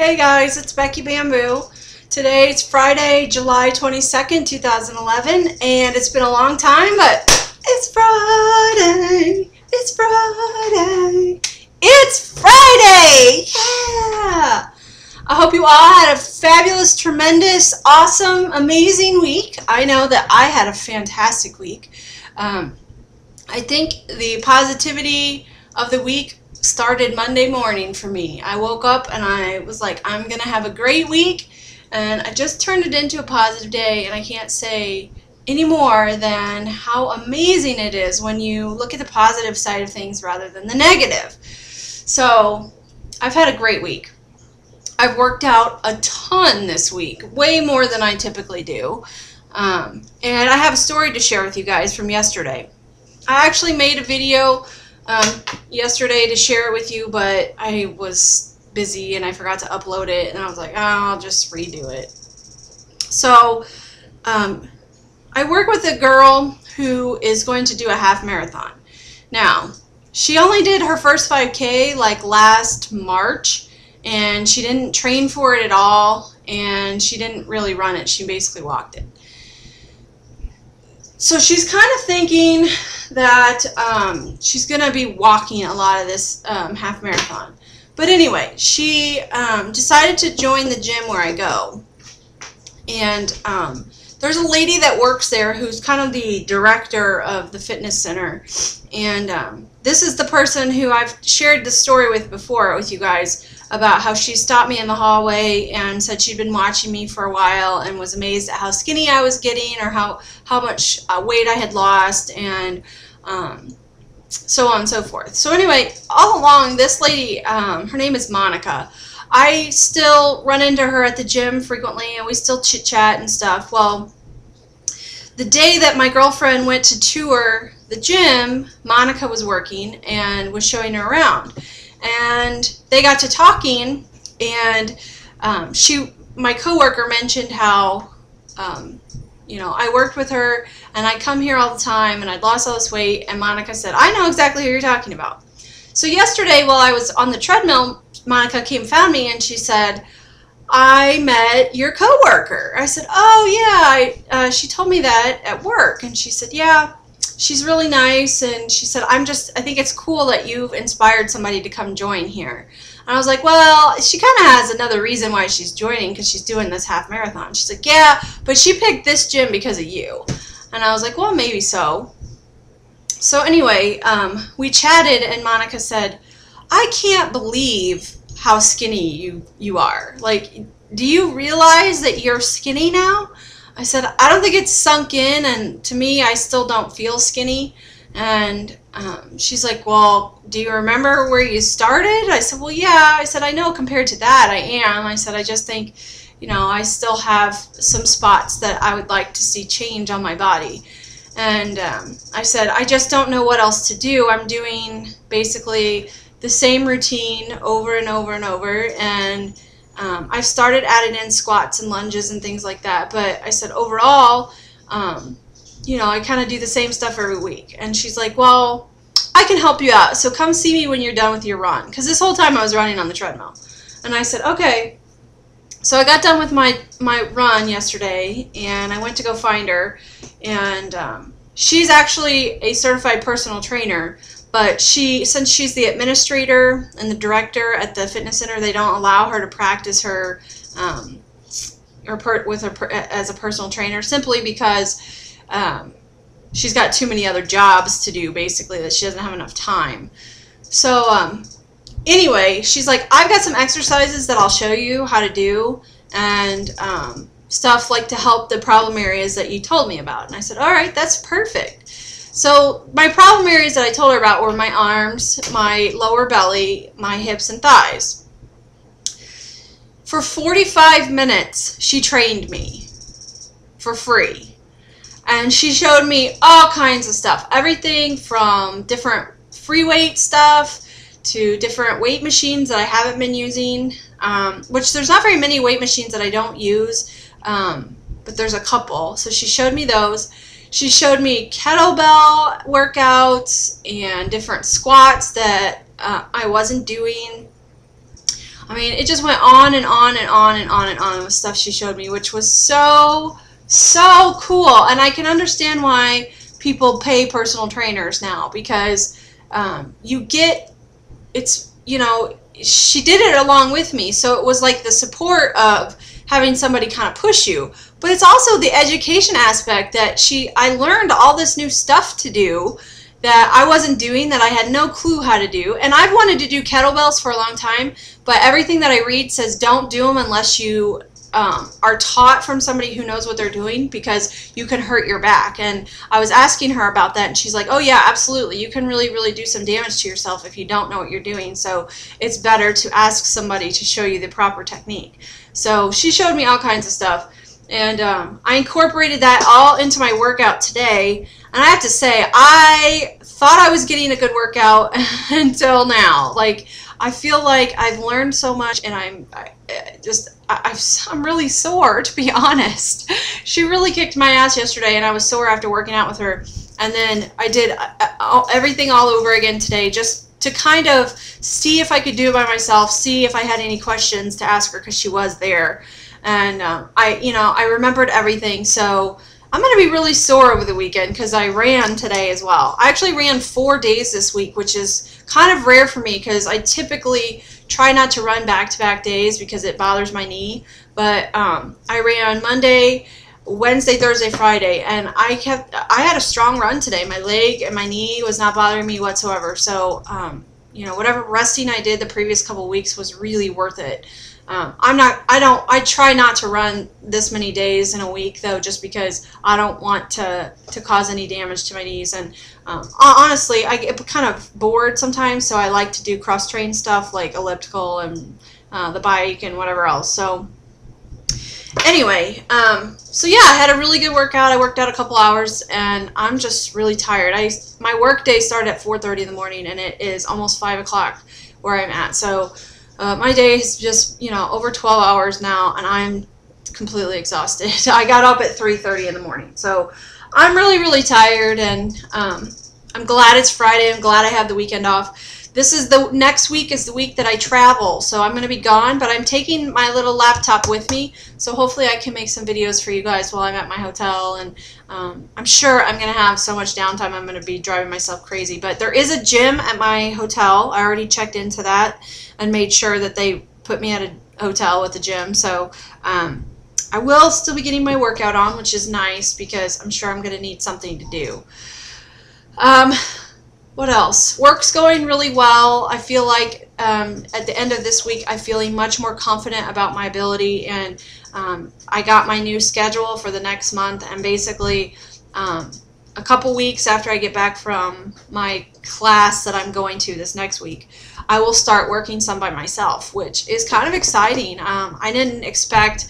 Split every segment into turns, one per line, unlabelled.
Hey guys, it's Becky Bamboo. Today it's Friday, July 22nd, 2011, and it's been a long time, but it's Friday! It's Friday! It's Friday! Yeah! I hope you all had a fabulous, tremendous, awesome, amazing week. I know that I had a fantastic week. I think the positivity of the week started Monday morning for me. I woke up and I was like, I'm going to have a great week, and I just turned it into a positive day, and I can't say any more than how amazing it is when you look at the positive side of things rather than the negative. So I've had a great week. I've worked out a ton this week, way more than I typically do, and I have a story to share with you guys from yesterday. I actually made a video yesterday to share it with you, but I was busy and I forgot to upload it, and I was like, oh, I'll just redo it. So I work with a girl who is going to do a half marathon. Now, she only did her first 5K like last March, and she didn't train for it at all, and she didn't really run it. She basically walked it. So she's kind of thinking that she's going to be walking a lot of this half marathon. But anyway, she decided to join the gym where I go. And there's a lady that works there who's kind of the director of the fitness center. And this is the person who I've shared the story with before with you guys about how she stopped me in the hallway and said she'd been watching me for a while and was amazed at how skinny I was getting, or how much weight I had lost, and so on and so forth. So anyway, all along, this lady, her name is Monica. I still run into her at the gym frequently, and we still chit-chat and stuff. Well, the day that my girlfriend went to tour the gym, Monica was working and was showing her around. And they got to talking, and my coworker mentioned how, I worked with her, and I come here all the time, and I'd lost all this weight, and Monica said, I know exactly who you're talking about. So yesterday, while I was on the treadmill, Monica came and found me, and she said, I met your coworker. I said, oh yeah, she told me that at work. And she said, yeah, she's really nice. And she said, I think it's cool that you've inspired somebody to come join here. And I was like, well, she kind of has another reason why she's joining, because she's doing this half marathon. She's like, yeah, but she picked this gym because of you. And I was like, well, maybe so. So anyway, we chatted, and Monica said, I can't believe how skinny you are. Like, do you realize that you're skinny now? I said, I don't think it's sunk in, and to me, I still don't feel skinny. And she's like, well, do you remember where you started? I said, well, yeah. I said, I know compared to that, I am. I said, I just think, I still have some spots that I would like to see change on my body. And I said, I just don't know what else to do. I'm doing basically the same routine over and over and over, and I've started adding in squats and lunges and things like that, but I said overall, I kind of do the same stuff every week. And she's like, well, I can help you out, so come see me when you're done with your run, because this whole time I was running on the treadmill. And I said, okay. So I got done with my run yesterday, and I went to go find her, and she's actually a certified personal trainer. But since she's the administrator and the director at the fitness center, they don't allow her to practice her as a personal trainer, simply because she's got too many other jobs to do, basically, that she doesn't have enough time. So anyway, she's like, I've got some exercises that I'll show you how to do, and stuff like to help the problem areas that you told me about. And I said, all right, that's perfect. So my problem areas that I told her about were my arms, my lower belly, my hips, and thighs. For 45 minutes, she trained me for free. And she showed me all kinds of stuff. Everything from different free weight stuff to different weight machines that I haven't been using, which there's not very many weight machines that I don't use, but there's a couple. So she showed me those. She showed me kettlebell workouts and different squats that I wasn't doing. I mean, it just went on and on and on and on and on with stuff she showed me, which was so cool. And I can understand why people pay personal trainers now, because you get, it's, you know, she did it along with me, so it was like the support of having somebody kind of push you, but it's also the education aspect that I learned all this new stuff to do that I wasn't doing, that I had no clue how to do. And I've wanted to do kettlebells for a long time, but everything that I read says don't do them unless you are taught from somebody who knows what they're doing, because you can hurt your back. And I was asking her about that, and she's like, oh yeah, absolutely, you can really do some damage to yourself if you don't know what you're doing, so it's better to ask somebody to show you the proper technique. So she showed me all kinds of stuff, and I incorporated that all into my workout today, and I have to say, I thought I was getting a good workout until now. Like, I feel like I've learned so much, and I'm really sore, to be honest. She really kicked my ass yesterday, and I was sore after working out with her. And then I did everything all over again today, just to kind of see if I could do it by myself, see if I had any questions to ask her, because she was there. And I remembered everything. So I'm going to be really sore over the weekend, because I ran today as well. I actually ran 4 days this week, which is kind of rare for me, because I typically try not to run back-to-back days because it bothers my knee. But I ran Monday, Wednesday, Thursday, Friday, and I had a strong run today. My leg and my knee was not bothering me whatsoever. So whatever resting I did the previous couple of weeks was really worth it. I try not to run this many days in a week, though, just because I don't want to cause any damage to my knees. And honestly, I get kind of bored sometimes, so I like to do cross-train stuff like elliptical and the bike and whatever else. So anyway, so yeah, I had a really good workout. I worked out a couple hours, and I'm just really tired. My work day started at 4:30 in the morning, and it is almost 5 o'clock where I'm at. So my day is just, over 12 hours now, and I'm completely exhausted. I got up at 3:30 in the morning. So I'm really tired, and I'm glad it's Friday. I'm glad I have the weekend off. Next week is the week that I travel, so I'm going to be gone, but I'm taking my little laptop with me, so hopefully I can make some videos for you guys while I'm at my hotel. And I'm sure I'm going to have so much downtime, I'm going to be driving myself crazy. But there is a gym at my hotel. I already checked into that and made sure that they put me at a hotel with a gym, so I will still be getting my workout on, which is nice, because I'm sure I'm going to need something to do. What else? Work's going really well. I feel like at the end of this week, I'm feeling much more confident about my ability, and I got my new schedule for the next month, and basically a couple weeks after I get back from my class that I'm going to this next week, I will start working some by myself, which is kind of exciting. I didn't expect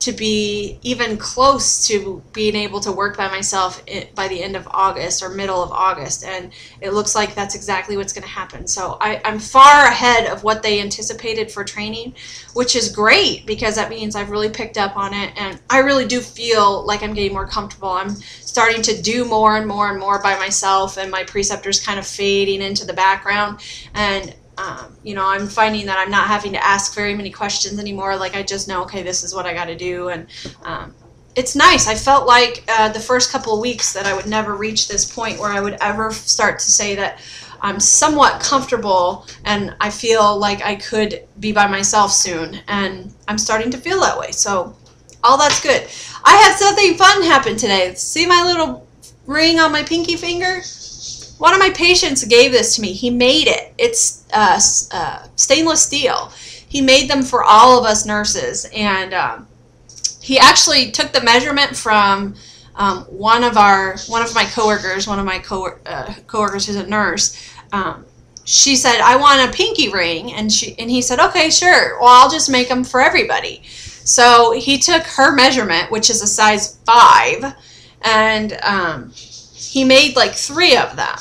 to be even close to being able to work by myself by the end of August or middle of August, and it looks like that's exactly what's going to happen. So I'm far ahead of what they anticipated for training, which is great, because that means I've really picked up on it, and I really do feel like I'm getting more comfortable. I'm starting to do more and more and more by myself, and my preceptor's kind of fading into the background, and I'm finding that I'm not having to ask very many questions anymore. Like, I just know, okay, this is what I got to do, and it's nice. I felt like the first couple of weeks that I would never reach this point where I would ever start to say that I'm somewhat comfortable and I feel like I could be by myself soon, and I'm starting to feel that way. So all that's good. I had something fun happen today. See my little ring on my pinky finger? One of my patients gave this to me. He made it. It's stainless steel. He made them for all of us nurses, and he actually took the measurement from one of my coworkers. One of my coworkers who's a nurse. She said, "I want a pinky ring," and he said, "Okay, sure. Well, I'll just make them for everybody." So he took her measurement, which is a size 5, and he made like 3 of them,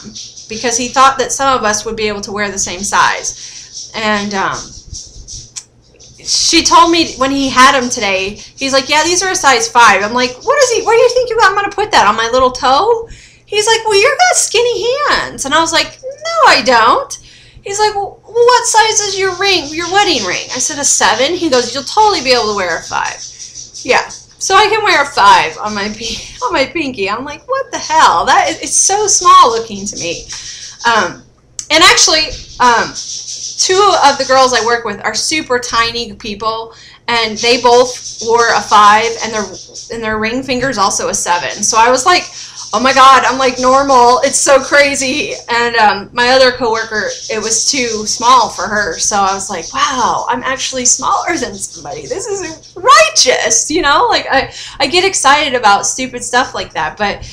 because he thought that some of us would be able to wear the same size. And she told me when he had them today, he's like, "Yeah, these are a size 5. I'm like, where do you think I'm going to put that, on my little toe? He's like, "Well, you've got skinny hands." And I was like, "No, I don't." He's like, "Well, well, what size is your ring, your wedding ring? I said, a 7. He goes, you'll totally be able to wear a 5. Yeah. So I can wear a 5 on my pinky. I'm like, what the hell? It's so small looking to me. And actually, 2 of the girls I work with are super tiny people, and they both wore a 5, and their ring finger's also a 7. So I was like, oh my God, I'm like normal. It's so crazy. And my other coworker, it was too small for her. So I was like, wow, I'm actually smaller than somebody. This is righteous, you know? Like I get excited about stupid stuff like that. But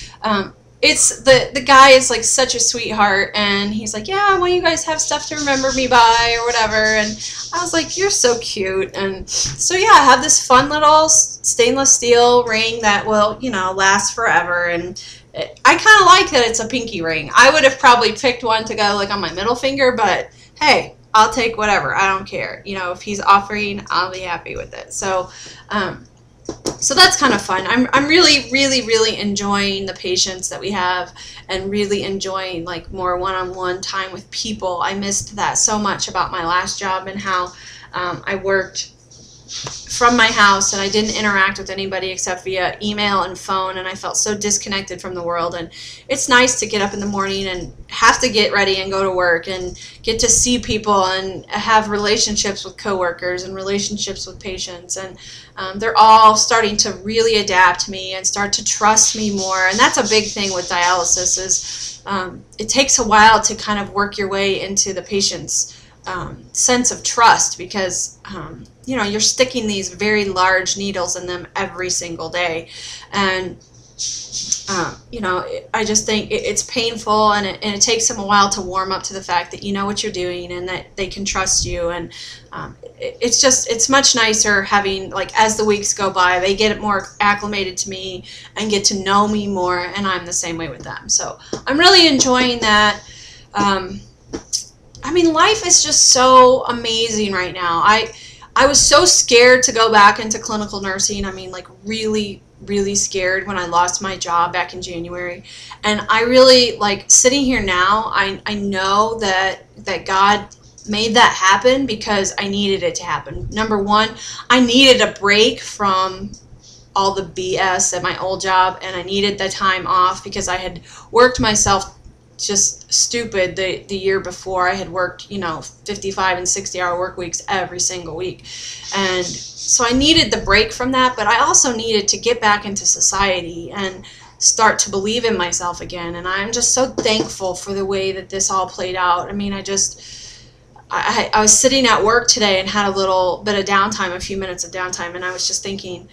it's the guy is like such a sweetheart, and he's like, yeah, well, you guys have stuff to remember me by or whatever. And I was like, you're so cute. And so yeah, I have this fun little stainless steel ring that will, you know, last forever. And I kind of like that it's a pinky ring. I would have probably picked one to go like on my middle finger, but hey, I'll take whatever. I don't care. You know, if he's offering, I'll be happy with it. So so that's kind of fun. I'm really, really, really enjoying the patients that we have, and really enjoying like more one-on-one time with people. I missed that so much about my last job, and how I worked from my house and I didn't interact with anybody except via email and phone, and I felt so disconnected from the world. And it's nice to get up in the morning and have to get ready and go to work and get to see people and have relationships with coworkers and relationships with patients, and they're all starting to really adapt me and start to trust me more. And that's a big thing with dialysis is it takes a while to kind of work your way into the patient's sense of trust, because you know, you're sticking these very large needles in them every single day. And you know, I just think it's painful, and it takes them a while to warm up to the fact that you know what you're doing and that they can trust you. And it's much nicer having, like, as the weeks go by, they get more acclimated to me and get to know me more, and I'm the same way with them. So I'm really enjoying that. I mean, life is just so amazing right now. I was so scared to go back into clinical nursing. I mean, like, really, really scared when I lost my job back in January. And I really, like, sitting here now, I know that God made that happen because I needed it to happen. Number one, I needed a break from all the BS at my old job, and I needed the time off because I had worked myself just stupid the year before. I had worked, you know, 55 and 60-hour work weeks every single week. And so I needed the break from that, but I also needed to get back into society and start to believe in myself again. And I'm just so thankful for the way that this all played out. I mean, I was sitting at work today and had a little bit of downtime, a few minutes of downtime, and I was just thinking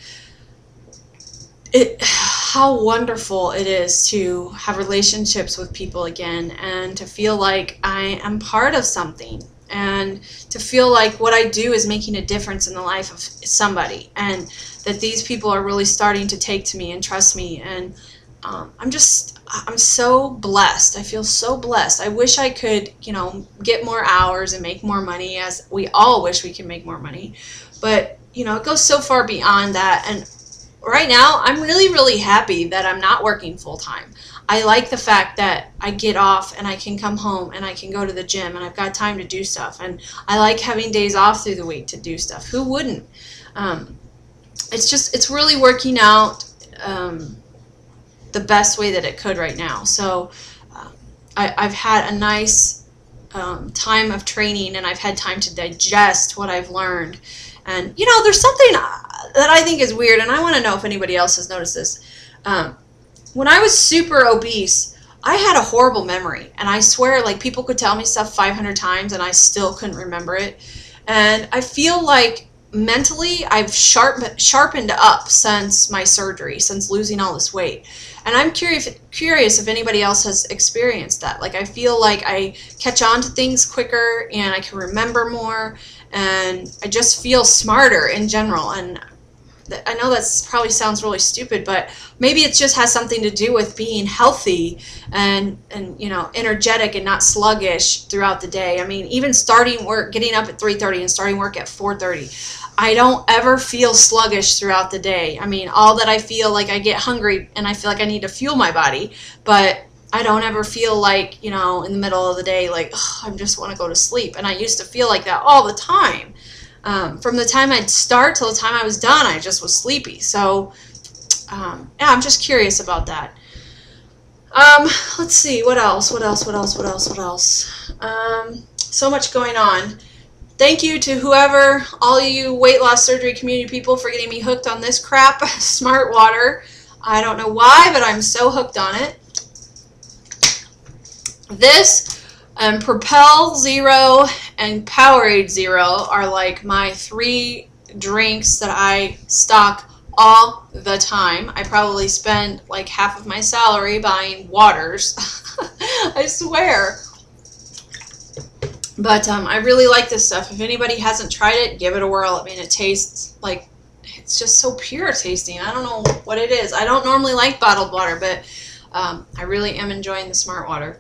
how wonderful it is to have relationships with people again, and to feel like I am part of something, and to feel like what I do is making a difference in the life of somebody, and that these people are really starting to take to me and trust me. And I'm so blessed. I feel so blessed. I wish I could, you know, get more hours and make more money, as we all wish we can make more money. But, you know, it goes so far beyond that. And right now, I'm really, really happy that I'm not working full-time. I like the fact that I get off and I can come home and I can go to the gym and I've got time to do stuff. And I like having days off through the week to do stuff. Who wouldn't? It's really working out the best way that it could right now. So I've had a nice time of training, and I've had time to digest what I've learned. And, you know, there's something that I think is weird, and I want to know if anybody else has noticed this. When I was super obese, I had a horrible memory, and I swear, like, people could tell me stuff 500 times and I still couldn't remember it. And I feel like mentally I've sharpened up since my surgery, since losing all this weight. And I'm curious if anybody else has experienced that. Like, I feel like I catch on to things quicker and I can remember more, and I just feel smarter in general. And I know that probably sounds really stupid, but maybe it just has something to do with being healthy and you know, energetic and not sluggish throughout the day. I mean, even starting work, getting up at 3:30 and starting work at 4:30, I don't ever feel sluggish throughout the day. I mean, all that I feel like I get hungry and I feel like I need to fuel my body, but I don't ever feel like, you know, in the middle of the day, like, I just want to go to sleep. And I used to feel like that all the time. From the time I'd start till the time I was done, I just was sleepy. So, yeah, I'm just curious about that. Let's see, what else? So much going on. Thank you to whoever, all you weight loss surgery community people, for getting me hooked on this crap, Smart Water. I don't know why, but I'm so hooked on it. This Propel Zero and Powerade Zero are like my 3 drinks that I stock all the time. I probably spend like half of my salary buying waters. I swear. But I really like this stuff. If anybody hasn't tried it, give it a whirl. I mean, it tastes like, it's just so pure tasting. I don't know what it is. I don't normally like bottled water, but I really am enjoying the Smart Water.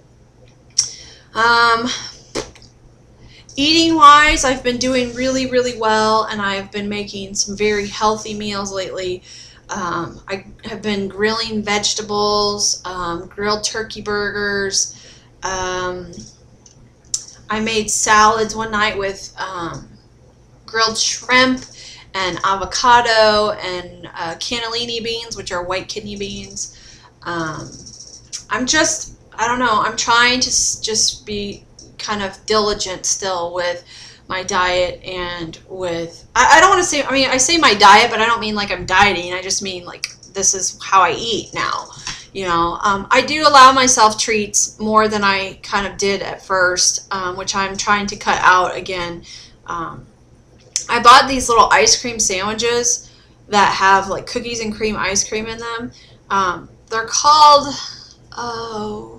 Eating wise, I've been doing really, really well, and I've been making some very healthy meals lately. I have been grilling vegetables, grilled turkey burgers. I made salads one night with grilled shrimp and avocado and cannellini beans, which are white kidney beans. I don't know, I'm trying to just be kind of diligent still with my diet and with, I don't want to say, I mean, I say my diet, but I don't mean like I'm dieting. I just mean like this is how I eat now. You know, I do allow myself treats more than I kind of did at first, which I'm trying to cut out again. I bought these little ice cream sandwiches that have like cookies and cream ice cream in them. They're called,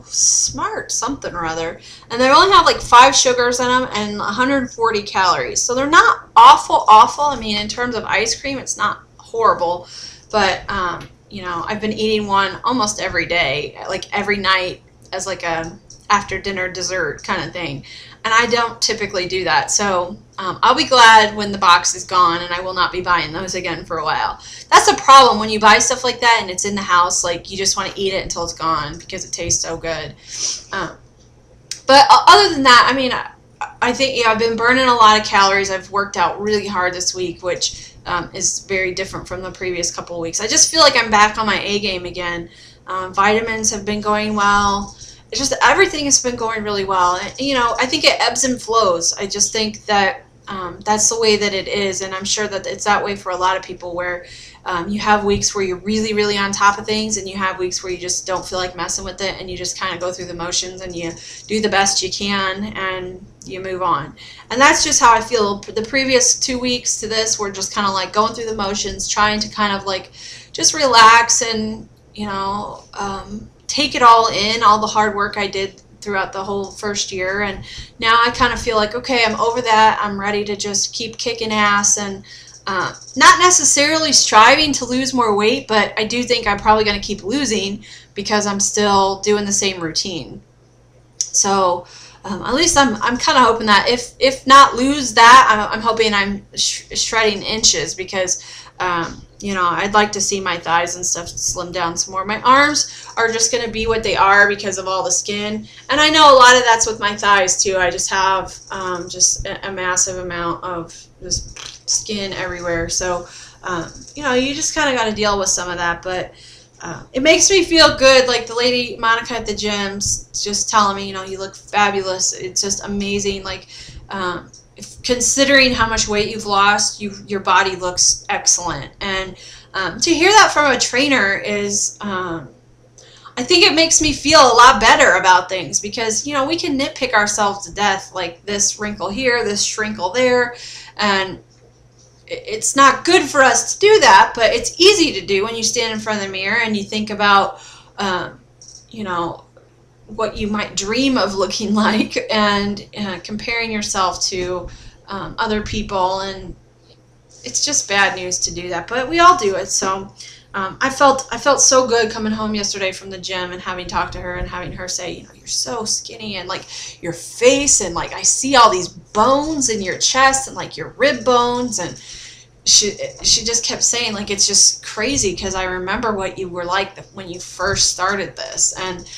Smart something or other, and they only have like 5 sugars in them and 140 calories. So they're not awful. I mean, in terms of ice cream, it's not horrible, but you know, I've been eating one almost every day, like every night, as like a after dinner dessert kind of thing. And I don't typically do that. So I'll be glad when the box is gone, and I will not be buying those again for a while. That's a problem when you buy stuff like that and it's in the house. Like, you just want to eat it until it's gone because it tastes so good. But other than that, I mean, I think, yeah, I've been burning a lot of calories. I've worked out really hard this week, which is very different from the previous couple of weeks. I just feel like I'm back on my A game again. Vitamins have been going well. It's just everything has been going really well. And, you know, I think it ebbs and flows. I just think that that's the way that it is, and I'm sure that it's that way for a lot of people, where you have weeks where you're really, really on top of things, and you have weeks where you just don't feel like messing with it, and you just kind of go through the motions, and you do the best you can, and you move on. And that's just how I feel. The previous 2 weeks to this were just kind of like going through the motions, trying to kind of like just relax and, you know, take it all in, all the hard work I did throughout the whole first year. And now I kind of feel like, okay, I'm over that. I'm ready to just keep kicking ass, and not necessarily striving to lose more weight, but I do think I'm probably going to keep losing because I'm still doing the same routine. So at least I'm kind of hoping that if not lose that, I'm hoping I'm shredding inches, because you know, I'd like to see my thighs and stuff slim down some more. My arms are just going to be what they are because of all the skin. And I know a lot of that's with my thighs too. I just have just a massive amount of just skin everywhere. So, you know, you just kind of got to deal with some of that. But it makes me feel good. Like the lady Monica at the gym's just telling me, you know, you look fabulous. It's just amazing. Like, considering how much weight you've lost, your body looks excellent. And to hear that from a trainer is, I think it makes me feel a lot better about things, because, you know, we can nitpick ourselves to death, like this wrinkle here, this shrinkle there, and it's not good for us to do that, but it's easy to do when you stand in front of the mirror and you think about, you know, what you might dream of looking like, and comparing yourself to other people, and it's just bad news to do that, but we all do it. So I felt so good coming home yesterday from the gym and having talked to her and having her say, you know, you're so skinny, and like your face, and like I see all these bones in your chest and like your rib bones, and she just kept saying, like, it's just crazy because I remember what you were like when you first started this. And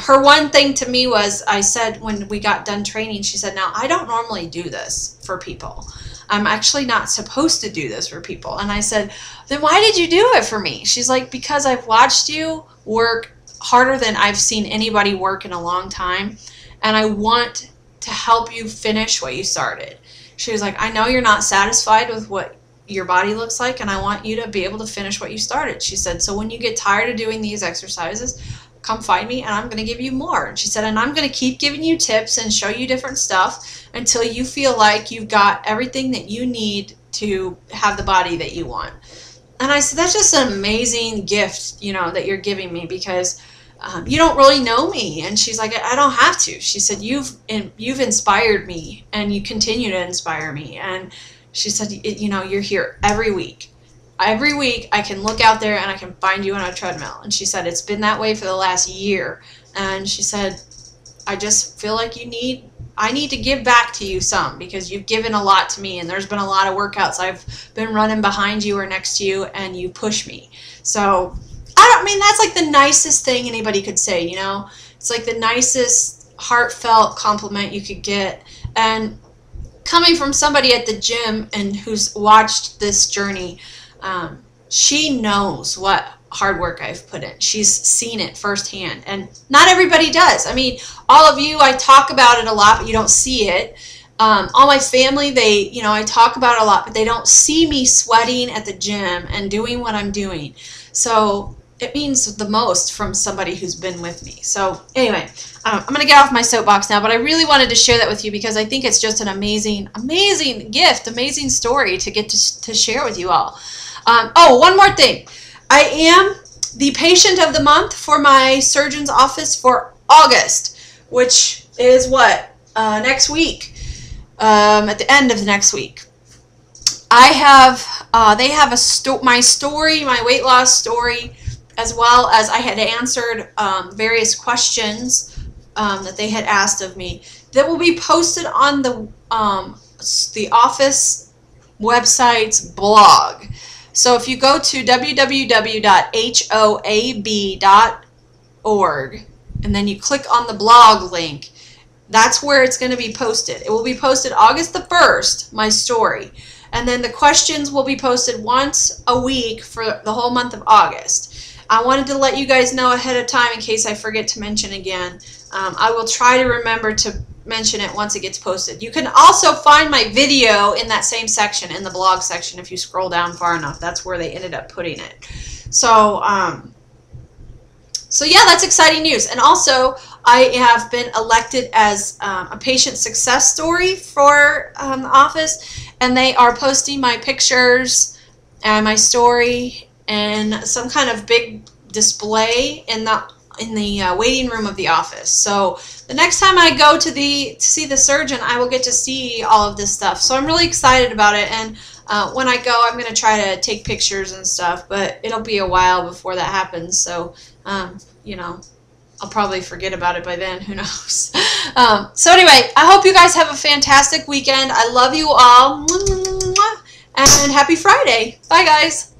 her one thing to me was, I said when we got done training, she said, now, I don't normally do this for people. I'm actually not supposed to do this for people. And I said, then why did you do it for me? She's like, because I've watched you work harder than I've seen anybody work in a long time. And I want to help you finish what you started. She was like, I know you're not satisfied with what your body looks like, and I want you to be able to finish what you started. She said, so when you get tired of doing these exercises, come find me and I'm going to give you more. And she said, and I'm going to keep giving you tips and show you different stuff until you feel like you've got everything that you need to have the body that you want. And I said, that's just an amazing gift, you know, that you're giving me, because you don't really know me. And she's like, I don't have to. She said, you've inspired me, and you continue to inspire me. And she said, you know, you're here every week. Every week I can look out there and I can find you on a treadmill. And she said, it's been that way for the last year. And she said, I just feel like I need to give back to you some, because you've given a lot to me, and there's been a lot of workouts I've been running behind you or next to you, and you push me. So I mean, that's like the nicest thing anybody could say, you know. It's like the nicest heartfelt compliment you could get. And coming from somebody at the gym and who's watched this journey, she knows what hard work I've put in. She's seen it firsthand, and not everybody does. I mean, all of you, I talk about it a lot, but you don't see it. All my family, you know, I talk about it a lot, but they don't see me sweating at the gym and doing what I'm doing. So it means the most from somebody who's been with me. So anyway, I'm going to get off my soapbox now, but I really wanted to share that with you because I think it's just an amazing, amazing gift, amazing story to get to share with you all. Oh, one more thing. I am the patient of the month for my surgeon's office for August, which is what? Next week, at the end of the next week. I have, they have my story, my weight loss story, as well as I had answered various questions that they had asked of me, that will be posted on the office website's blog. So if you go to www.hoab.org and then you click on the blog link, that's where it's going to be posted. It will be posted August the 1st, my story. And then the questions will be posted once a week for the whole month of August. I wanted to let you guys know ahead of time in case I forget to mention again. I will try to remember to mention it once it gets posted. You can also find my video in that same section, in the blog section, if you scroll down far enough. That's where they ended up putting it. So, so yeah, that's exciting news. And also, I have been elected as a patient success story for the office, and they are posting my pictures and my story and some kind of big display in the waiting room of the office. So the next time I go to see the surgeon, I will get to see all of this stuff. So I'm really excited about it. And when I go, I'm going to try to take pictures and stuff, but it'll be a while before that happens. So, you know, I'll probably forget about it by then. Who knows? So anyway, I hope you guys have a fantastic weekend. I love you all. And happy Friday. Bye, guys.